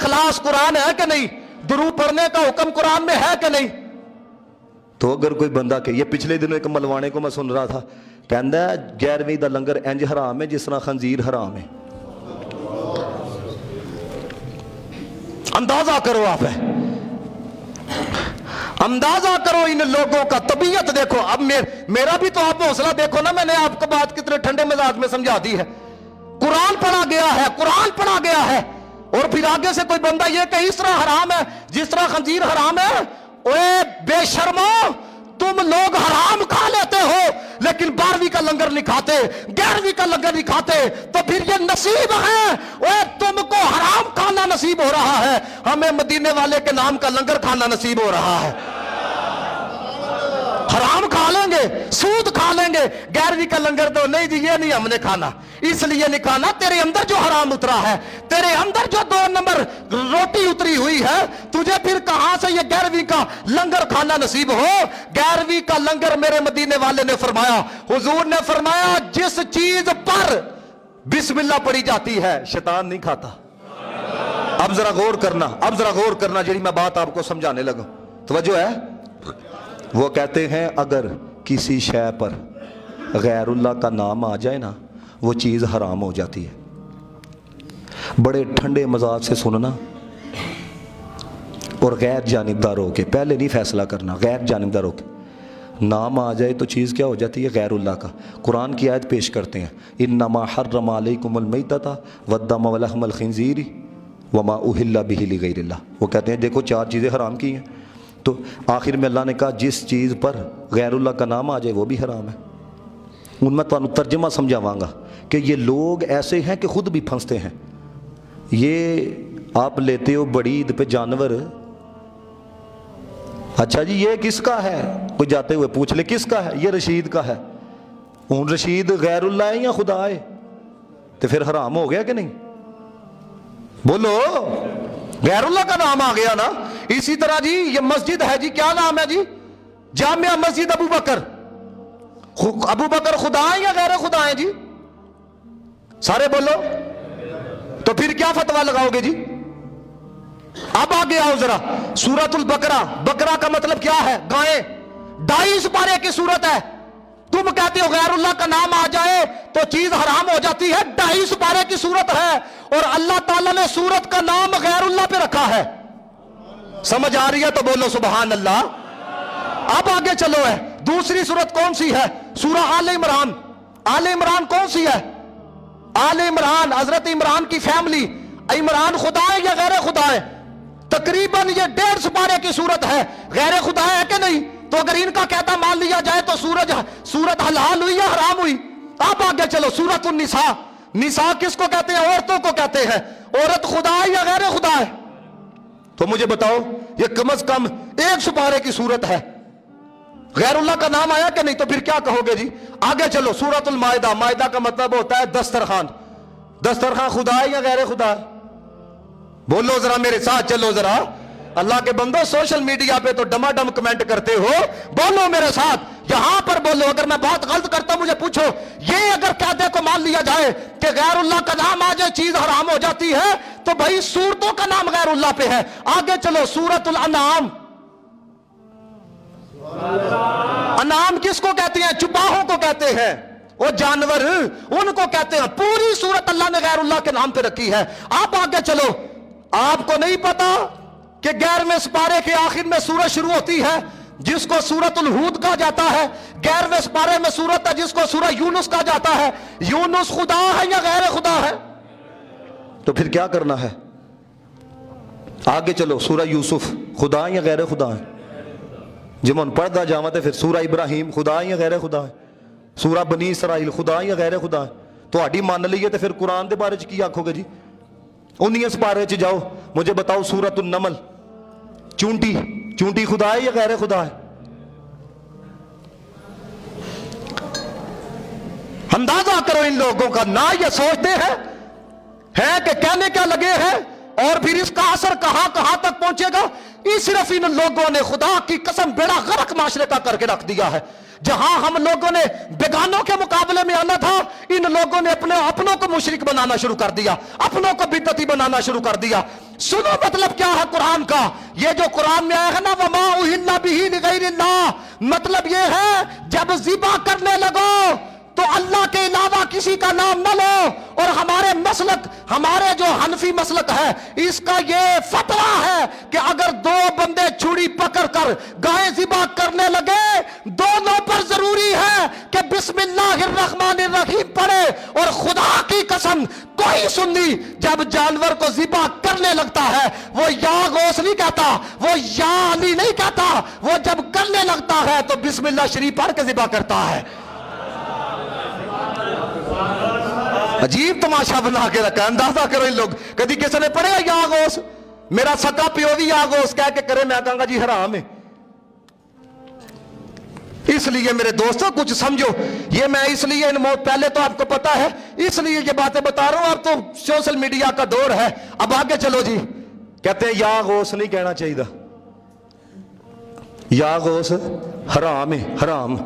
इखलास कुरान है कि नहीं, दुरूद पढ़ने का हुक्म कुरान में है कि नहीं। तो अगर कोई बंदा के, ये पिछले दिनों एक मलवाने को मैं सुन रहा था, कहता है 11वीं का लंगर इंज हराम है जिस तरह खंजीर हराम है। अंदाजा करो आप है, अंदाजा करो इन लोगों का तबीयत देखो। अब मेरा भी तो आप हौसला देखो ना, मैंने आपको बात कितने ठंडे मिजाज में समझा दी है। कुरान पढ़ा गया है, कुरान पढ़ा गया है, और फिर आगे से कोई बंदा ये कि इस तरह हराम है जिस तरह खंजीर हराम है। ओए बेशर्मो, तुम लोग हराम खा लेते हो लेकिन 12वीं का लंगर नहीं खाते, 11वीं का लंगर नहीं खाते, तो फिर ये नसीब है। ओए तुमको हराम खाना नसीब हो रहा है, हमें मदीने वाले के नाम का लंगर खाना नसीब हो रहा है। हराम खा लेंगे, सूद खा लेंगे, 11वीं का लंगर तो नहीं जी, ये नहीं हमने खाना, इसलिए नहीं खाना। तेरे अंदर जो हराम उतरा है, तेरे अंदर जो 2 नंबर रोटी उतरी हुई है, तुझे फिर कहां से ये 11वीं का लंगर खाना नसीब हो। 11वीं का लंगर मेरे मदीने वाले ने फरमाया, हुजूर ने फरमाया जिस चीज पर बिस्मिल्लाह पड़ी जाती है शैतान नहीं खाता। अब जरा गौर करना, अब जरा गौर करना, जी मैं बात आपको समझाने लगा, तवज्जो है। वो कहते हैं अगर किसी शय पर गैरुल्लाह का नाम आ जाए ना, वो चीज़ हराम हो जाती है। बड़े ठंडे मजाज से सुनना और गैर जानिबदार होके, पहले नहीं फैसला करना, गैर जानिबदार होके नाम आ जाए तो चीज़ क्या हो जाती है, गैरुल्लाह का। कुरान की आयत पेश करते हैं, इन्नमा हर्रम अलैकुमुल मैतता वद्दम वलहमल खिंजीर वमा उहिल्ला बिही लिगैरिल्लाह। वो कहते हैं देखो 4 चीज़ें हराम की हैं, तो आखिर में अल्लाह ने कहा जिस चीज़ पर गैरुल्लाह का नाम आ जाए वो भी हराम है। उनमें तो तर्जमा समझावांगा कि ये लोग ऐसे हैं कि खुद भी फंसते हैं। ये आप लेते हो बड़ी ईद पे जानवर, अच्छा जी ये किसका है, कोई जाते हुए पूछ ले किसका है, ये रशीद का है। उन रशीद गैरुल्लाह है या खुदा है, तो फिर हराम हो गया कि नहीं, बोलो। गैरुल्लाह का नाम आ गया ना। इसी तरह जी ये मस्जिद है जी, क्या नाम है जी, जामिया मस्जिद अबू बकर। अबू बकर खुदा है या गैर खुदा है जी, सारे बोलो। तो फिर क्या फतवा लगाओगे जी। अब आगे आओ जरा, सूरतुल बकरा, बकरा का मतलब क्या है, गाय। 22 पारे की सूरत है, तुम कहते हो गैरुल्लाह का नाम आ जाए तो चीज हराम हो जाती है। 22 पारे की सूरत है और अल्लाह ताला ने सूरत का नाम गैरुल्लाह पे रखा है। समझ आ रही है तो बोलो सुभान अल्लाह। अब आगे चलो है, दूसरी सूरत कौन सी है, सूरह आले इमरान। आले इमरान कौन सी है, आले इमरान हजरत इमरान की फैमिली। इमरान खुदा है या गैर खुदा है, तकरीबन ये 150 पारे की सूरत है। गैर खुदा है कि नहीं, तो अगर इनका कहता मान लिया जाए तो सूरत हलाल हुई या हराम हुई। अब आगे चलो, सूरत निसा। निसा किसको कहते हैं, औरतों को कहते हैं। औरत खुदा है या गैर खुदा है, तो मुझे बताओ। ये कम से कम 100 पारे की सूरत है, गैरुल्लाह का नाम आया कि नहीं, तो फिर क्या कहोगे जी। आगे चलो, सूरतुल माइदा। माइदा का मतलब होता है दस्तरखान। दस्तरखान खुदा है या गैर खुदा है, बोलो जरा मेरे साथ चलो जरा। अल्लाह के बंदो सोशल मीडिया पे तो डमाडम कमेंट करते हो, बोलो मेरे साथ, यहां पर बोलो। अगर मैं बात गलत करता मुझे पूछो। ये अगर कहते को मान लिया जाए कि गैरुल्लाह का नाम आ जाए चीज हराम हो जाती है, तो भाई सूरतों का नाम गैरुल्लाह पे है। आगे चलो, सूरतुल अनाम। अनाम किसको कहते हैं, चुपाहों को कहते हैं, वो जानवर उनको कहते हैं। पूरी सूरत अल्लाह ने गैरुल्लाह के नाम पे रखी है। आप आगे चलो, आपको नहीं पता कि 11वें सिपारे के आखिर में सूरत शुरू होती है जिसको सूरतुल हूद कहा जाता है। 11वें सिपारे में सूरत है जिसको सूरह यूनुस कहा जाता है। यूनुस खुदा है या गैर खुदा है, तो फिर क्या करना है। आगे चलो, सूरह यूसुफ खुदा है या गैर खुदा है, जिमन पढ़दा जावा तो फिर सूरह इब्राहिम खुदा है या गैर खुदा है, सूरह बनी इसराइल खुदा है या गैर खुदा है। तो आड़ी मान लीए तो फिर कुरान के बारे की आखोगे जी। 19 सिपारे च जाओ, मुझे बताओ सूरतुन नमल, चूंटी। चूंटी खुदा है या गैर खुदा है, अंदाजा करो इन लोगों का। ना ये सोचते हैं कि कहने क्या लगे हैं, और फिर इसका असर कहां कहां तक पहुंचेगा। सिर्फ इन लोगों ने खुदा की कसम बेड़ा गर्क माशरे का करके रख दिया है। جہاں ہم لوگوں نے بیگانوں کے مقابلے میں آنا تھا، ان لوگوں نے اپنے اپنوں کو مشرک بنانا شروع کر دیا، اپنوں کو بدعتی بنانا شروع کر دیا۔ سنو مطلب کیا ہے قرآن کا، یہ جو قرآن میں آیا ہے نا وَمَا أُهِلَّ بِهِ لِغَيْرِ اللَّهِ، مطلب یہ ہے جب ذبح کرنے لگو تو اللہ کے علاوہ کسی کا نام نہ لو۔ اور ہمارے مسلک، ہمارے جو حنفی مسلک ہے، اس کا یہ فتویٰ ہے کہ اگر دو بندے چھری پکڑ کر گائے ذبح کرنے لگے، دونوں پر ضروری ہے کہ بسم اللہ الرحمن الرحیم پڑھے۔ اور خدا کی قسم کوئی سنی جب جانور کو ذبح کرنے لگتا ہے وہ یا غوث نہیں کہتا، وہ یا علی نہیں کہتا، وہ جب کرنے لگتا ہے تو بسم اللہ شریف پڑھ کے ذبح کرتا ہے۔ عجیب تماشا بنا کے رکھا، اندازہ کرو ان لوگ کدی کسی نے پڑھے یا غوث، میرا سکا پیو بھی یا غوث کہہ کے کرے، میں کہوں گا جی حرام ہے۔ اس لیے میرے دوستوں کچھ سمجھو، یہ میں اس لیے پہلے تو آپ کو پتا ہے اس لیے یہ باتیں بتا رہا ہوں، اب تو سوشل میڈیا کا دور ہے، اب آگے چلو جی۔ کہتے ہیں یا غوث نہیں کہنا چاہیے، یا غوث حرام ہے، حرام۔